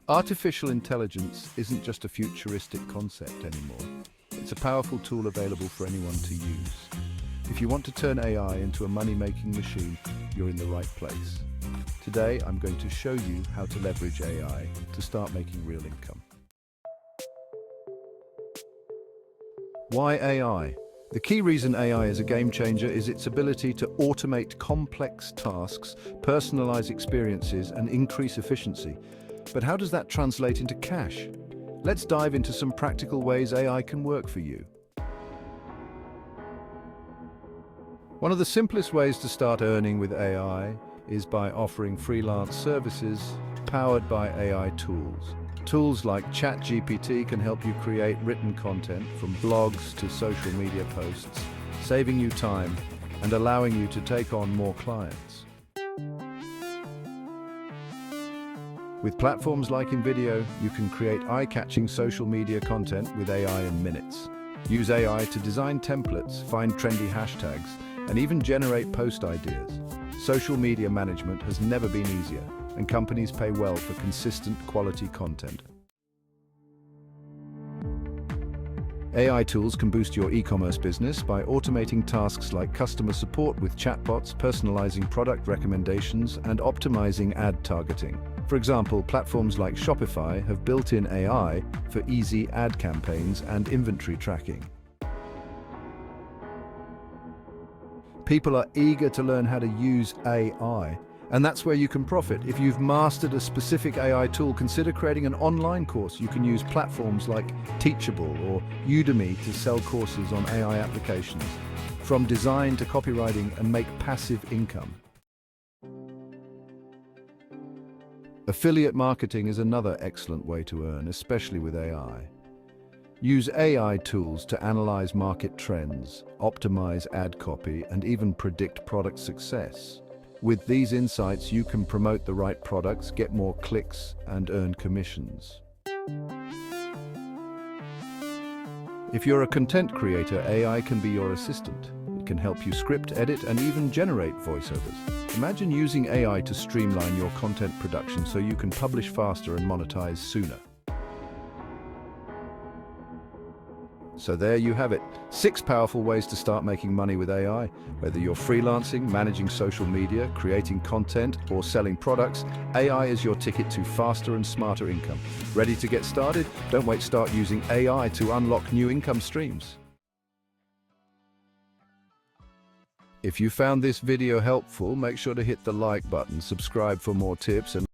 Artificial intelligence isn't just a futuristic concept anymore. It's a powerful tool available for anyone to use. If you want to turn AI into a money-making machine, you're in the right place. Today, I'm going to show you how to leverage AI to start making real income. Why AI? The key reason AI is a game changer is its ability to automate complex tasks, personalize experiences, and increase efficiency. But how does that translate into cash? Let's dive into some practical ways AI can work for you. One of the simplest ways to start earning with AI is by offering freelance services powered by AI tools. Tools like ChatGPT can help you create written content from blogs to social media posts, saving you time and allowing you to take on more clients. With platforms like InVideo, you can create eye-catching social media content with AI in minutes. Use AI to design templates, find trendy hashtags, and even generate post ideas. Social media management has never been easier, and companies pay well for consistent quality content. AI tools can boost your e-commerce business by automating tasks like customer support with chatbots, personalizing product recommendations, and optimizing ad targeting. For example, platforms like Shopify have built-in AI for easy ad campaigns and inventory tracking. People are eager to learn how to use AI, and that's where you can profit. If you've mastered a specific AI tool, consider creating an online course. You can use platforms like Teachable or Udemy to sell courses on AI applications, from design to copywriting, and make passive income. Affiliate marketing is another excellent way to earn, especially with AI. Use AI tools to analyze market trends, optimize ad copy, and even predict product success. With these insights, you can promote the right products, get more clicks, and earn commissions. If you're a content creator, AI can be your assistant. It can help you script, edit, and even generate voiceovers. Imagine using AI to streamline your content production so you can publish faster and monetize sooner. So there you have it, 6 powerful ways to start making money with AI. Whether you're freelancing, managing social media, creating content, or selling products, AI is your ticket to faster and smarter income. Ready to get started? Don't wait, start using AI to unlock new income streams. If you found this video helpful, make sure to hit the like button, subscribe for more tips, and